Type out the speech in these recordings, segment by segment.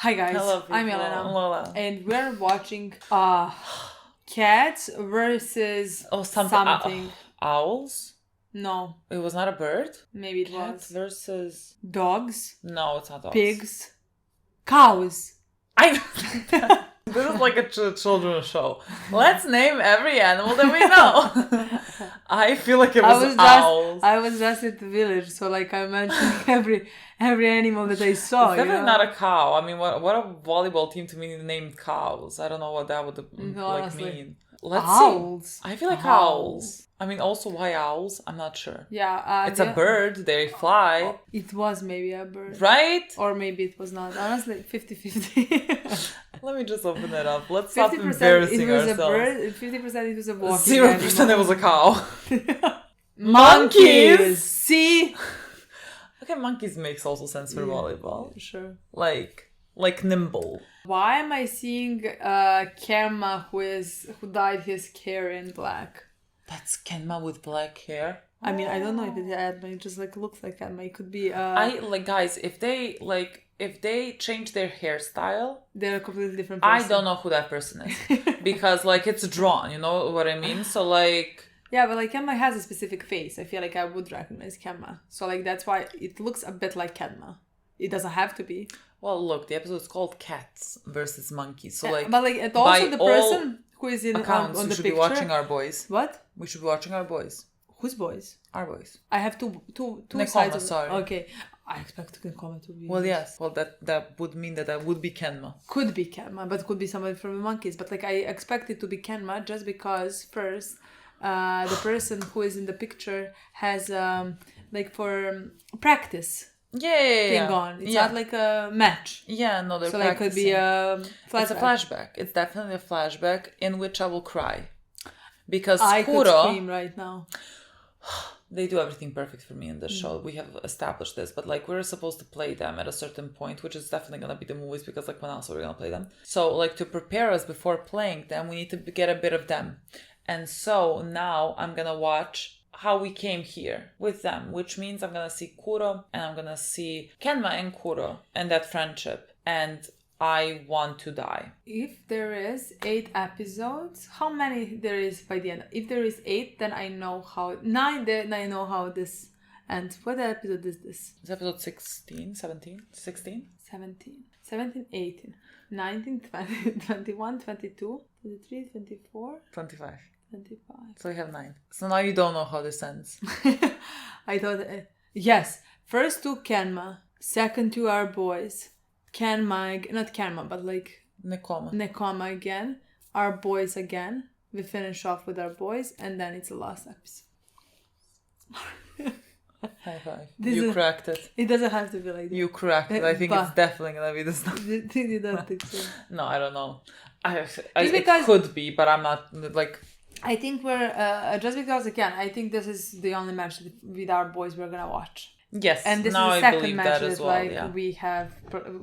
Hi guys, Hello, I'm people. Milena, Lola. and we're watching cats versus something. Owls? No, It was not a bird? maybe it Cat was versus... dogs, No, it's not dogs. pigs, cows. This is like a children's show. Let's name every animal that we know. I feel like it was owls. I was just at the village, so like I mentioned every animal that I saw. It's definitely not a cow. I mean, what a volleyball team to me named cows. I don't know what that would mean. Let's owls. see. I feel like owls. I mean, also why owls? I'm not sure. Yeah, it's a bird. They fly. It was maybe a bird, right? Or maybe it was not. Honestly, 50-50. Let me just open it up. Let's stop embarrassing it was ourselves. A bird, 50% it was a walking 0% it was a cow. Monkeys! See? Okay, monkeys makes also sense for volleyball. Sure. Like nimble. Why am I seeing Kenma who dyed his hair in black? That's Kenma with black hair? I mean, I don't know if it's Kenma. It just looks like Kenma. It could be... guys, if they change their hairstyle, they're a completely different person. I don't know who that person is. Because, it's drawn, you know what I mean? So, yeah, but, Kenma has a specific face. I feel like I would recognize Kenma. So, that's why it looks a bit like Kenma. It doesn't have to be. Well, look, the episode is called Cats versus Monkeys. So, but, it's also the person who is in accounts, on the picture. We should be watching our boys. What? We should be watching our boys. Whose boys? Our boys. I have two Nekoma, sides of sorry. Okay. I expect Nekoma to be... Well, yes. Well, that would mean that would be Kenma. Could be Kenma, but could be somebody from the monkeys. But, I expect it to be Kenma just because, first, the person who is in the picture has, for practice... thing on. It's not like a match. Yeah, no, they're so practicing. So could be a flashback. It's a flashback. It's definitely a flashback in which I will cry. Because I Kuro... could scream right now. They do everything perfect for me in this show. We have established this. But, we're supposed to play them at a certain point, which is definitely going to be the movies because, when else are we going to play them? So, to prepare us before playing them, we need to get a bit of them. And so, now I'm going to watch... how we came here with them, which means I'm gonna see Kuro and I'm gonna see Kenma and Kuro and that friendship, and I want to die. If there is 8 episodes, how many there is by the end? If there is 8, then I know how 9. Then I know how this ends. What episode is this? It's episode 16, 17, 16? 17, 18, 19, 20, 21, 22, 23, 24, 25. 25. So we have 9. So now you don't know how this ends. I thought, yes, first to Kenma, second to our boys, Kenma, not Kenma, but Nekoma again, our boys again. We finish off with our boys, and then it's the last episode. High five. You cracked it. It doesn't have to be like that. You cracked it. I think it's definitely gonna be this. You don't think so? No, I don't know. It could be, but I'm not I think we're just because again, I think this is the only match with our boys we're gonna watch. Yes, and this now is the I second believe match that as well. Yeah.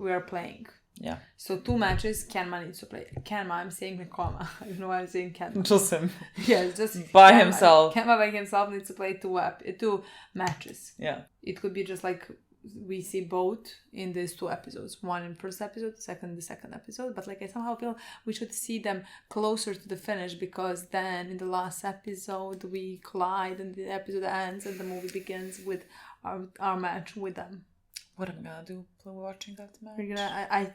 we are playing. Yeah. So 2 matches. Kenma needs to play. Kenma, I'm saying Nekoma. I don't know why I'm saying Kenma. Just him. Yeah, just by Kenma. himself. Kenma by himself needs to play 2 matches. Yeah. It could be just we see both in these 2 episodes. One in first episode, the second episode. But I somehow feel we should see them closer to the finish, because then in the last episode we collide and the episode ends and the movie begins with our match with them. What am I gonna do? Watching that match?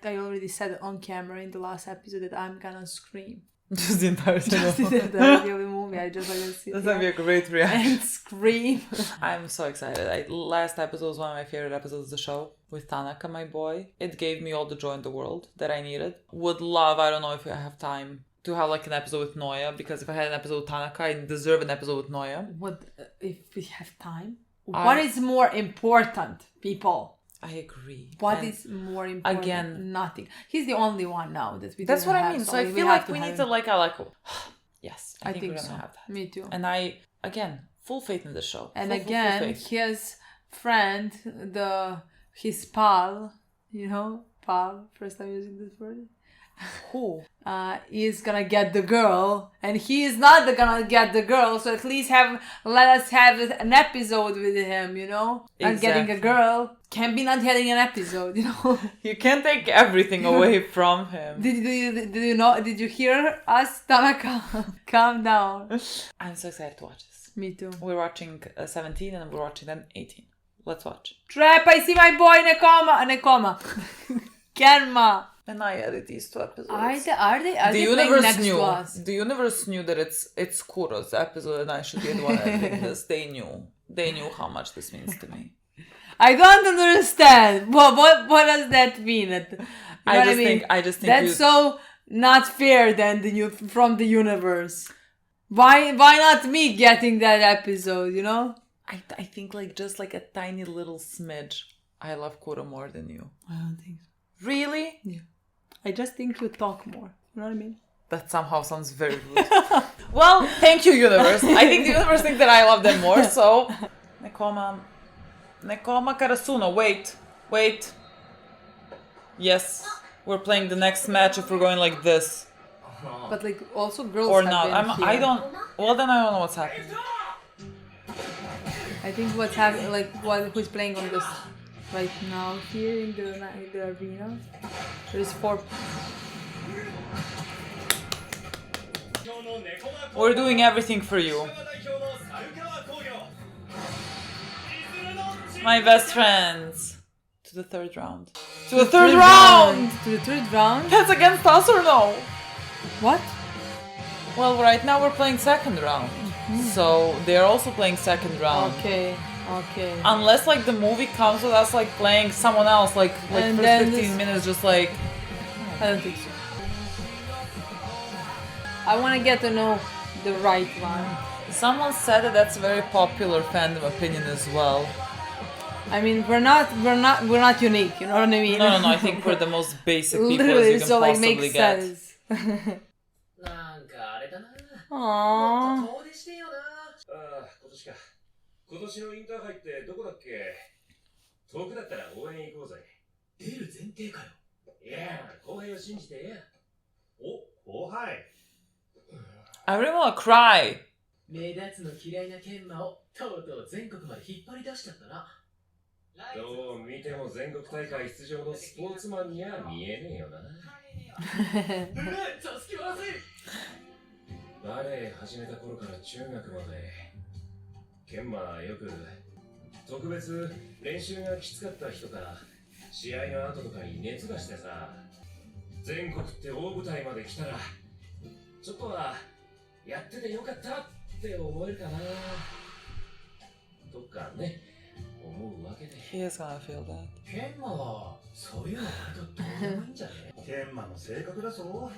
I already said on camera in the last episode that I'm gonna scream. Just the entire thing. Just the entirety of the movie. I just sit That's gonna be a great reaction. and scream. I'm so excited. Last episode was one of my favorite episodes of the show with Tanaka, my boy. It gave me all the joy in the world that I needed. Would love, I don't know if I have time to have an episode with Noya, because if I had an episode with Tanaka, I deserve an episode with Noya. What if we have time? What is more important, people? I agree. What is more important? Again, nothing. He's the only one now that we. That's what have, I mean. so I feel like we need to yes, I think we're gonna have that. Me too. And again, full faith in the show. And full his friend, his pal, Pav, first time using this word. Who? Is gonna get the girl, and he is not gonna get the girl. So at least let us have an episode with him, you know. Not getting a girl can be not getting an episode, you know. You can't take everything away from him. Did you hear us, Tanaka? Calm down. I'm so excited to watch this. Me too. We're watching 17 and we're watching then 18. Let's watch. Trap! I see my boy Nekoma. Kenma. And I added these 2 episodes. Are they the playing next knew. to us? The universe knew that it's Kuro's episode and I should be the one editing this. They knew how much this means to me. I don't understand. What does that mean? I just think that's so not fair. Then from the universe. Why not me getting that episode? You know. I think just like a tiny little smidge. I love Kuro more than you. I don't think so. Really? Yeah. I just think you talk more. You know what I mean? That somehow sounds very rude. Well, thank you, universe. I think the universe thinks that I love them more, so... Nekoma Karasuno, wait. Yes, we're playing the next match if we're going like this. But like, also girls or have not. been I here. don't... Well, then I don't know what's happening. I think what's happening, like, who's playing on this right now here in the arena. There's 4. We're doing everything for you. My best friends. To the 3rd round. To the third round! To the 3rd round? That's against us or no? What? Well, right now we're playing 2nd round. So they're also playing 2nd round. Okay. Unless like the movie comes with us like playing someone else like And for then 15 minutes just like... I don't think so. I want to get to know the right one. Someone said that that's a very popular fandom opinion as well. I mean, we're not unique. You know what I mean? No. I think we're the most basic people Literally, as you can so like possibly makes get. sense. Aww. 今年のインターハイってどこだっけ？遠くだったら応援行こうぜ。出る前提かよ。いや、後輩を信じてや。お、後輩。I really wanna cry. 目立つの嫌いな研磨をとうとう全国まで引っ張り出しちゃったな。どう見ても全国大会出場のスポーツマンには見えねえよな。助けますバレエ始めた頃から中学まで。ケンマはよく特別練習がきつかった人から試合の後とかに熱がしてさ、全国って大舞台まで来たらちょっとはやっててよかったって思えるかなとかね、思うわけで。 He is gonna feel that. 研磨はそういうの割とどうでもいいんじゃね？ケンマの性格だぞ。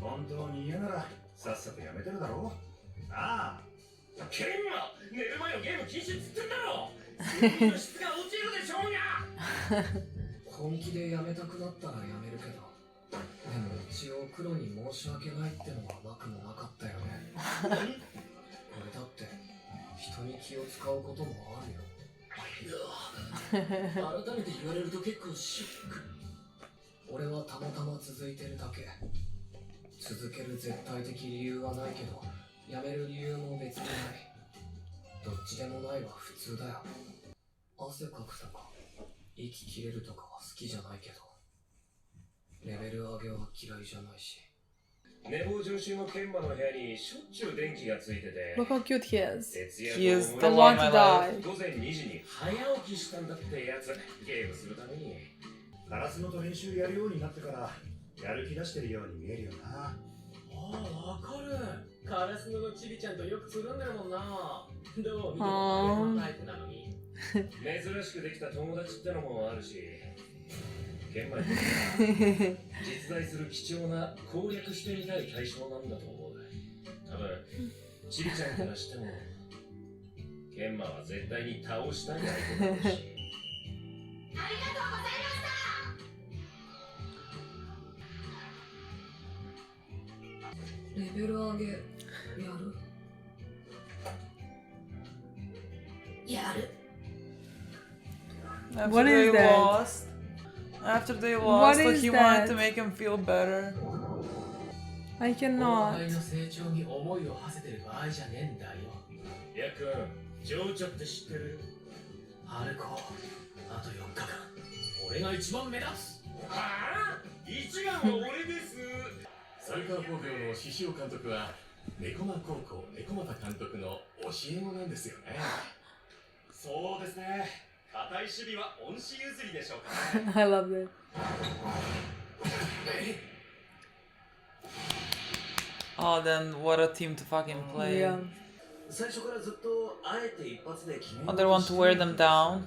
本当に嫌ならさっさとやめてるだろう。ああ。ケンマ、寝る前のゲーム禁止っつってんだろ。睡眠の質が落ちるでしょうが。本気でやめたくなったらやめるけど、でも一応黒に申し訳ないってのはなくもなかったよね。俺だって人に気を使うこともあるよ。いや、改めて言われると結構ショック。俺はたまたま続いてるだけ。続ける絶対的理由はないけど、やめる理由も別にない。どっちでもないは普通だよ。汗かくとか息切れるとかは好きじゃないけど、レベル上げは嫌いじゃないし。寝坊常習のケンマの部屋にしょっちゅう電気がついてて、 Look how cute he is. He is the I one want I to love. die. 午前2時に早起きしたんだってやつ、ゲームするために。カラスノと練習やるようになってからやる気出してるように見えるよな。ああ、わかる。カラスノのチビちゃんとよくつるんでるもんな。どう見ても俺のタイプなのに。珍しくできた友達ってのもあるし、現場に実在する貴重な攻略してみたい対象なんだと思う。多分チビちゃんからしてもケンマは絶対に倒したい相手だろうし。ありがとうございました。レベル上げやる。 I'm What so is very that? lost. After they What lost, is he wanted that? to make him feel better. I 後 cannot. 輩の成長に思いを馳せてる場合じゃねえんだよ。やっくん、情緒って知ってる？春子、あと4日間、俺が一番目立つ。はあ？一番は俺です。サッカー工業の獅子雄監督はネコマ高校ネコマタ監督の教え子なんですよね。そうですね。堅い守備は恩師譲りでしょうかね。I love it. Oh, then what a team to fucking play. Yeah. 最初からずっとあえて一発で決めよう Oh, と they want to wear them down.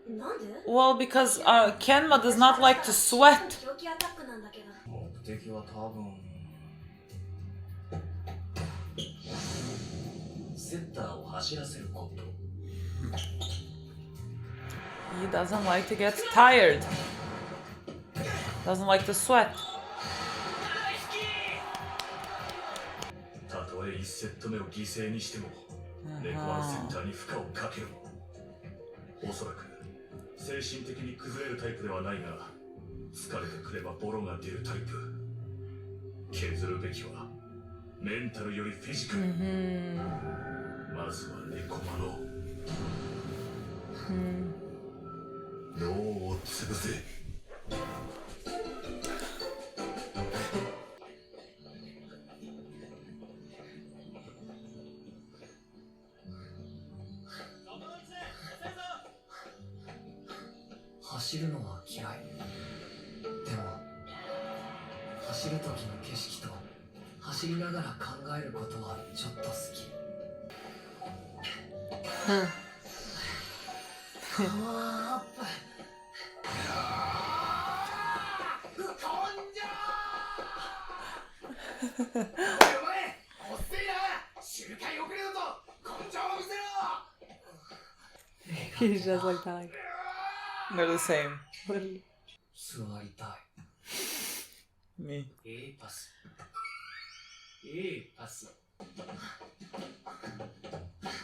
なんで Well, because Kenma does not like to sweat. 狂気アタックなんだけど。目的は多分セッターを走らせること。 He doesn't like to get tired. Doesn't like to sweat. たとえ1セット目を犠牲にしても、ネコマセッターに負荷をかける。おそらく精神的に崩れるタイプではないが、疲れてくればボロが出るタイプ。削るべきはメンタルよりフィジカル。まずはネコマの脳を潰せ。走るのは嫌い。でも走る時の景色と走りながら考えることはちょっと好き。パワーアップ。He's just like that. They're the same. Literally. 座りたい。 Me. いいパス。いいパス。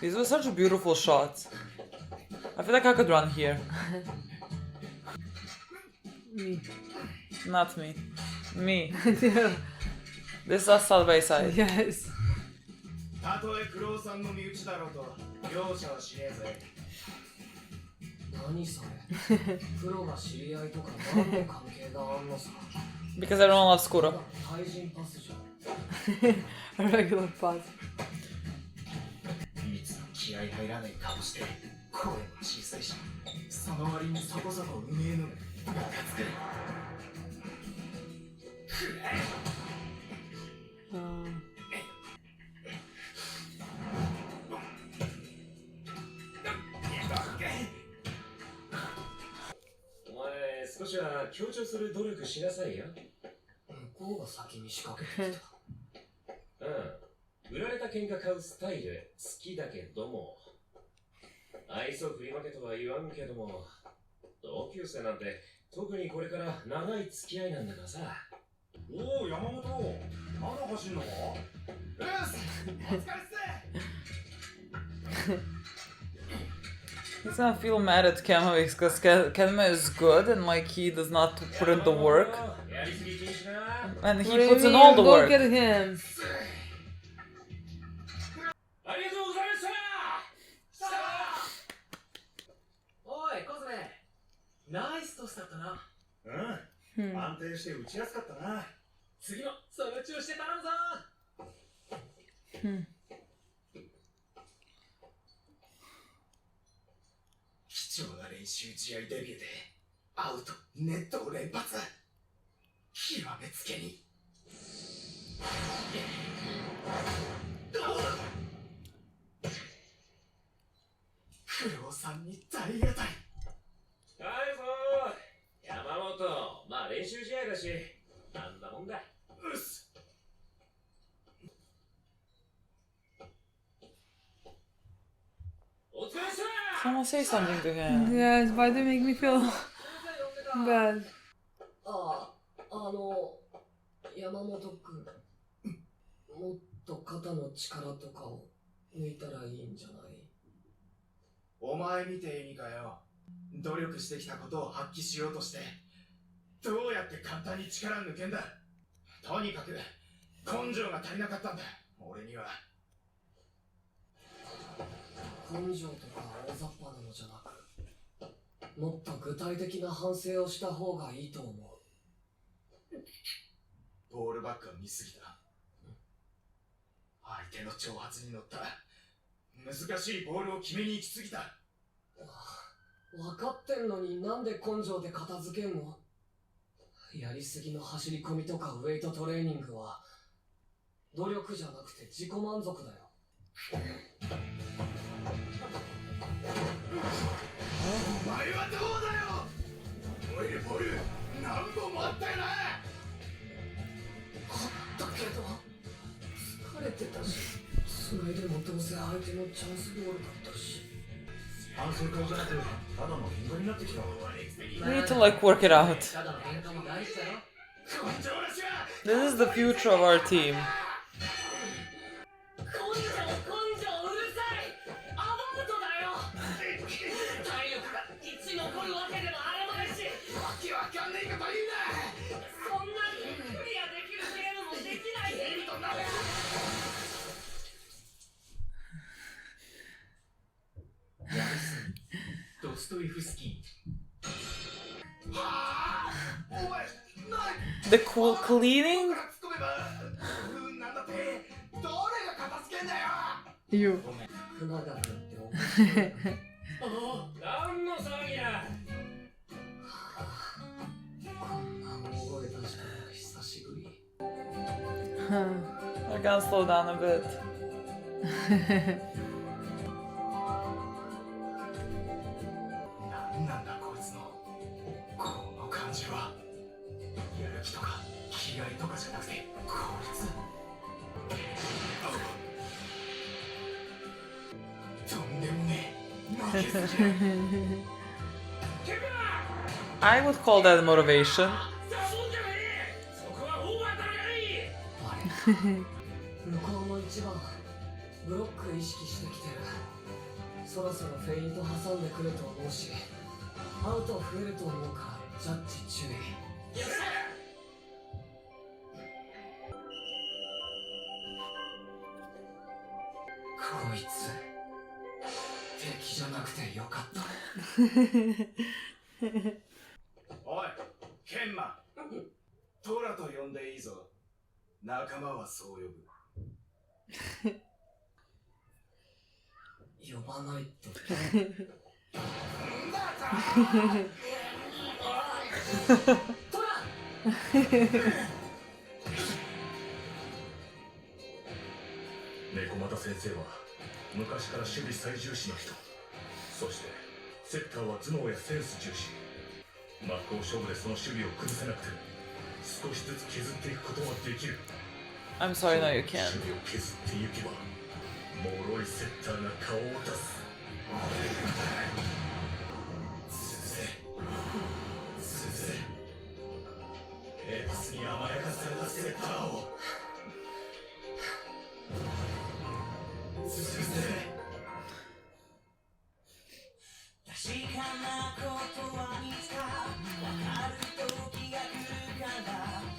These were such beautiful shots. I feel like I could run here. Me. Not me. Me. Yeah. This is us side by side. Yes. たとえクロウさんの身内だろうと容赦はしねえぜ。何それ。プロが知り合いとか何の関係があんのさ。 Because everyone loves Kuro. 対人パスじゃん。 A regular pass. いつも気合い入らない顔して声も小さいし、その割にそこそこうめえのがムカつく。お前少しは強調する努力しなさいよ。向こうが先に仕掛けてきた。売られた喧嘩買うスタイル好きだけども、愛想振りまけとは言わんけども、同級生なんて特にこれから長い付き合いなんだからさ。おお、山本、まだ走んのか？お疲れっす。 He's gonna feel mad at Kenma because Kenma is good and like he does not put in the work. And he What do you puts in mean? all the Look work. at him. ありがとうございました。おい、コズメ。ナイストスだったな。安定して打ちやすかったな。次のそのうちをして頼むぞ。貴重な練習試合デビューでアウト、ネットを連発。極めつけに。クロウさんに大当たり。はいそう、山本、まあ練習試合だし、あんなもんだ。うっす。お疲れ様。 Someone say something to him. Yes, why do you make me feel bad? 山本君。もっと肩の力とかを抜いたらいいんじゃない？お前見ていいかよ。努力してきたことを発揮しようとしてどうやって簡単に力抜けんだ。とにかく根性が足りなかったんだ俺には。根性とか大雑把なのじゃなく、もっと具体的な反省をした方がいいと思う。ボールバックは見すぎた。相手の挑発に乗った難しいボールを決めに行きすぎた。分かってんのになんで根性で片付けんの？やりすぎの走り込みとかウェイトトレーニングは努力じゃなくて自己満足だよ。お前はどうだよ。オイルボール何本もあったよな。だけど疲れてたし、繋いでもどうせ相手のチャンスボールだったし。反省会じゃなくただの喧嘩になってきた。 We need to like work it out. ただの喧嘩も大事だよ。 This is the future of our team. 根性うるさい。アバウトだよ。体力が1残るわけでもあるまいし、わけわかんねえこと言うな。そんなにクリアできるゲームもできない。ドストエフスキー。はあお前ない。 The cool cleaning? なんだってどれが片付けんだよ。 You. 船が振って面白い。何の騒ぎや。こんな大声出したの久しぶり。 We're gonna slow down a bit. なんなんだこいつのこの感じは。やる気とか気合とかじゃなくてこいつ。とんでもねえ負けず嫌い。 I would call that motivation. そこは大当たり。あれ向こうの一番ブロック意識してきてる。そろそろフェイント挟んでくると思うし、アウト増えると思うからジャッジ注意。こいつ敵じゃなくてよかった。おいケンマ、トラと呼んでいいぞ。仲間はそう呼ぶ。呼ばないと。トラ猫又先生は昔から守備最重視の人。そしてセッターは頭脳やセンス重視。真っ向勝負でその守備を崩せなくても少しずつ削っていくことはできる。 I'm sorry, no, you can't. 守備を削っていけば脆いセッターが顔を出す。鈴エースに甘やかされたセッターを。鈴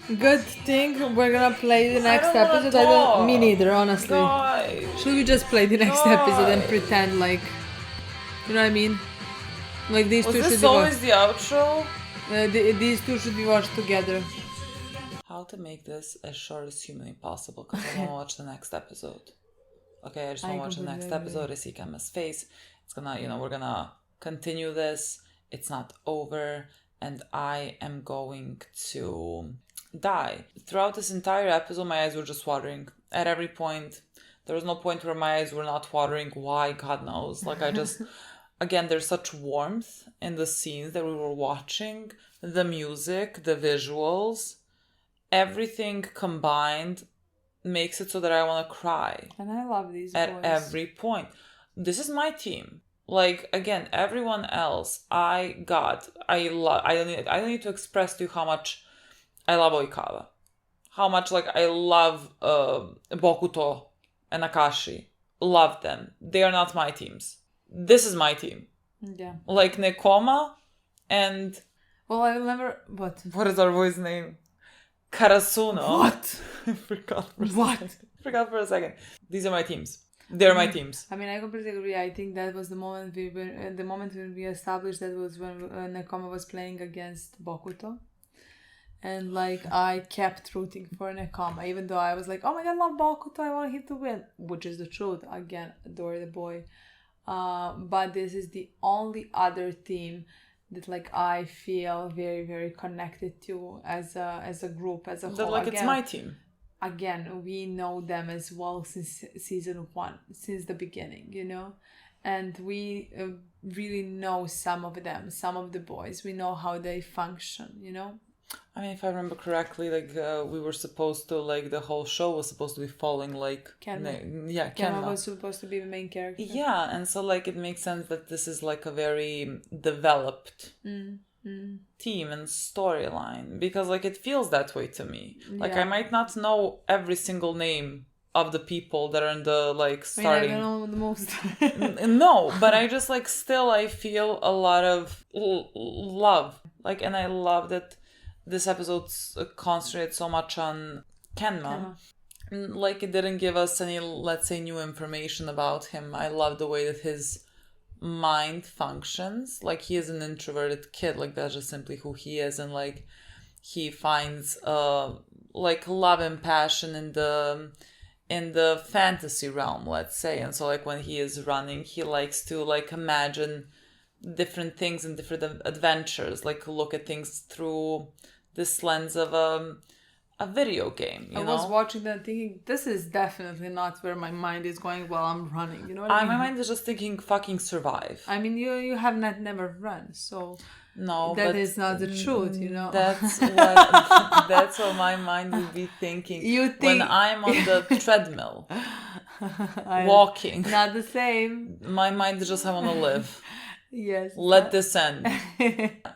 Good thing we're gonna play the next don't wanna episode. I don't. Me talk. neither, honestly. Guys. Should we just play the next episode and Guys. pretend like, you know what I mean? Like these Was two should this be always watched. the outro? These two should be watched together. How to make this as short as humanly possible, because I want to watch the next episode. Okay, I just want to watch the next episode. I see Kenma's face. It's gonna, we're gonna continue this. It's not over. And I am going to die. Throughout this entire episode, my eyes were just watering. At every point, there was no point where my eyes were not watering. Why? God knows. Like, I just... Again, there's such warmth in the scenes that we were watching. The music, the visuals, everything combined makes it so that I want to cry. And I love these At boys. every point. This is my team. Like, again, everyone else, I don't need to express to you how much I love Oikawa. How much, like, I love Bokuto and Akashi. Love them. They are not my teams. This is my team. Yeah. Like Nekoma and Well, I remember what is our boy's name? Karasuno. What? I forgot for What? a second. Forgot for a second. These are my teams. They're my teams. I mean, I completely agree. I think that was the moment when we established that was when Nekoma was playing against Bokuto. And like I kept rooting for Nekoma, even though I was like, oh my god, I love Bokuto, I want him to win, which is the truth. Again, adore the boy. But this is the only other team that like I feel very, very connected to as a group, as a That whole. like Again, it's my team. Again, we know them as well since season 1, since the beginning, you know, and we really know some of them, some of the boys. We know how they function, you know. I mean, if I remember correctly, like we were supposed to, like the whole show was supposed to be following like Kenma. Kenma Kenma was supposed to be the main character. Yeah, and so like it makes sense that this is like a very developed team and storyline, because like it feels that way to me. Like I might not know every single name of the people that are in the like starting. I mean, I don't know the most. No, but I just like still I feel a lot of love. Like, and I love that this episode concentrated so much on Kenma. Like it didn't give us any, let's say, new information about him. I love the way that his mind functions. Like he is an introverted kid. Like that's just simply who he is, and like he finds like love and passion in the fantasy realm, let's say. And so like when he is running, he likes to like imagine different things and different adventures, like look at things through this lens of a video game, you know? I was watching that thinking, this is definitely not where my mind is going while I'm running, you know what I mean? My mind is just thinking fucking survive. I mean, you have never run, so no, that is not the truth, you know? That's what my mind would be thinking when I'm on the treadmill, walking. Not the same. My mind is just, I want to live. Yes. Let this end.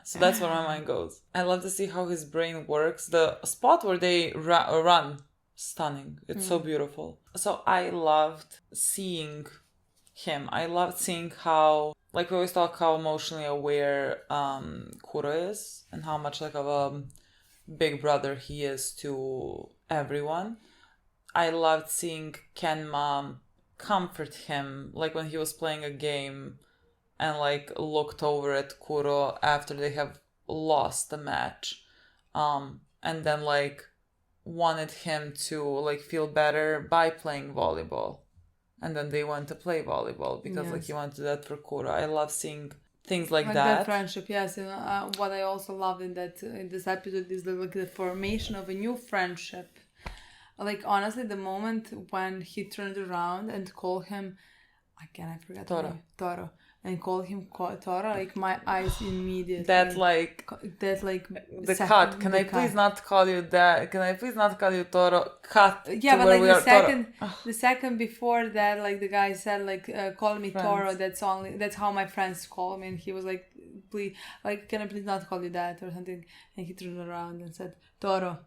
So that's where my mind goes. I love to see how his brain works. The spot where they run, stunning. It's so beautiful. So I loved seeing him. I loved seeing how, like we always talk, how emotionally aware Kuro is, and how much like of a big brother he is to everyone. I loved seeing Kenma comfort him, like when he was playing a game and like looked over at Kuro after they have lost the match, and then like wanted him to like feel better by playing volleyball, and then they went to play volleyball because like he wanted that for Kuro. I love seeing things like that. That friendship, yes. And what I also loved in this episode is the formation of a new friendship. Like honestly, the moment when he turned around and called him, again I forgot Toro. And called him Toro, like my eyes immediately. That like the cut. Can I please not call you that? Can I please not call you Toro? Cut. Yeah, but like the second before that, like the guy said, like call me friends. Toro. That's how my friends call me. And he was like, please, like can I please not call you that or something? And he turned around and said Toro.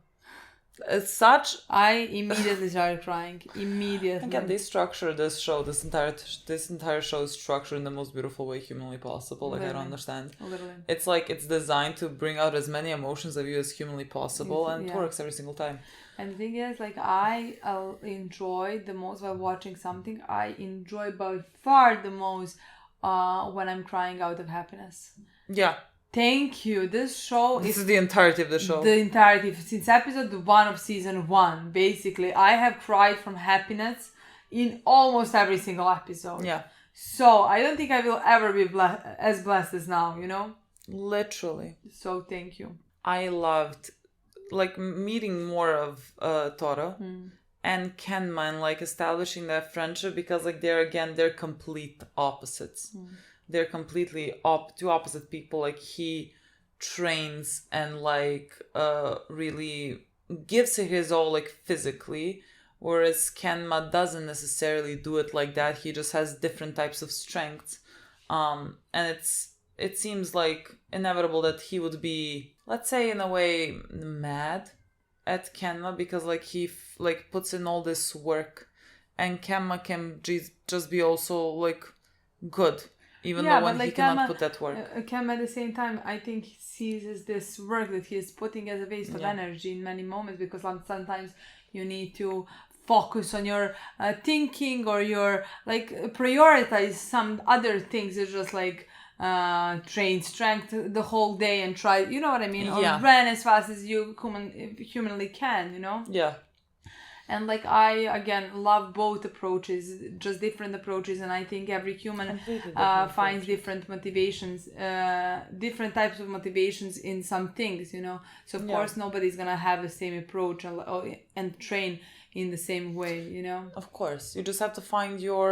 It's such. I immediately started crying. Immediately. Again, they structure this show. This entire show is structured in the most beautiful way humanly possible. Like Literally. I don't understand. Literally. It's like it's designed to bring out as many emotions of you as humanly possible, and it works every single time. And the thing is, like I enjoy the most while watching something. I enjoy by far the most when I'm crying out of happiness. Yeah. Thank you. This show This is the entirety of the show. The entirety. Since episode 1 of season 1, basically, I have cried from happiness in almost every single episode. Yeah. So, I don't think I will ever be as blessed as now, you know? Literally. So, thank you. I loved, like, meeting more of Toro and Kenma and, like, establishing that friendship because, like, they're complete opposites. They're completely two opposite people. Like he trains and like really gives it his all like physically, whereas Kenma doesn't necessarily do it like that. He just has different types of strengths, and it seems like inevitable that he would be, let's say in a way, mad at Kenma because like he like puts in all this work, and Kenma can just be also like good Even Yeah, though when but he like cannot Kenma, put that work. Kenma at the same time, I think sees as this work that he is putting as a waste of Yeah. energy in many moments, because sometimes you need to focus on your thinking, or your like prioritize some other things. It's just like train strength the whole day and try, you know what I mean, or Yeah. run as fast as you humanly can, you know. Yeah. And like I again love both approaches, just different approaches, and I think every human Completely different finds approaches. different motivations, different types of motivations in some things, you know. So of Yeah. course nobody's gonna have the same approach and train in the same way, you know. Of course, you just have to find your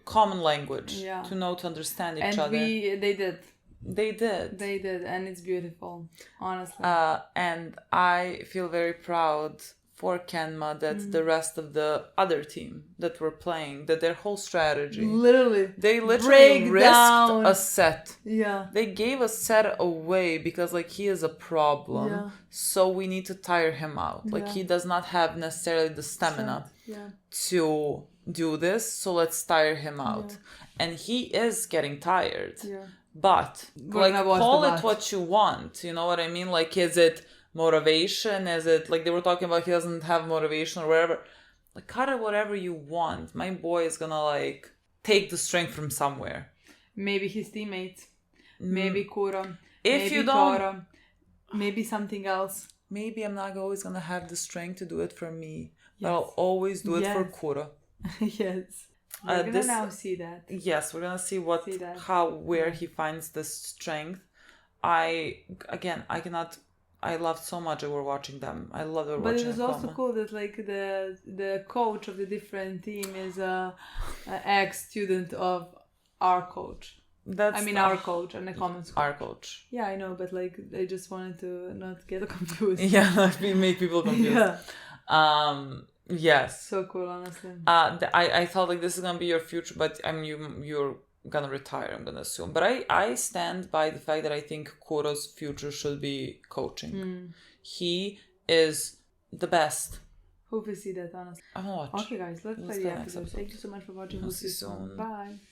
common language Yeah. to know to understand each And other. they did, They did. and it's beautiful, honestly. And I feel very proud for Kenma that the rest of the other team that were playing, that their whole strategy, they literally risked down. a set. Yeah. They gave a set away because like he is a problem. Yeah. So we need to tire him out. Like Yeah. he does not have necessarily the stamina Yeah. to do this. So let's tire him out. Yeah. And he is getting tired. Yeah. But We're like gonna watch call the it bat. what you want. You know what I mean? Like is it motivation? Is it like they were talking about he doesn't have motivation or whatever? Like cut it whatever you want. My boy is gonna like take the strength from somewhere. Maybe his teammates. Maybe Kuro. If maybe you don't, Toro, maybe something else. maybe I'm not always gonna have the strength to do it for me. But Yes. I'll always do it for Yes. Kuro. Yes. We're gonna This- now see that. Yes, we're gonna see See that. where he finds this strength. I cannot. I loved so much that we're watching them. I love that we're But watching it was also Nekoma. cool that like the coach of the different team is a ex-student of our coach. That's I mean our coach and the comments. our coach. Yeah, I know, but like I just wanted to not get confused. Yeah, we make people confused. Yeah. Yes. So cool, honestly. I thought like this is gonna be your future, but I mean you're gonna retire, I'm gonna assume. But I stand by the fact that I think Kuro's future should be coaching. He is the best. Hope we see that, honestly. I'm gonna watch. Okay, guys, let's Let's play play the the next episode. episode. Thank you so much for watching. I'll We'll see see you you soon. soon. Bye.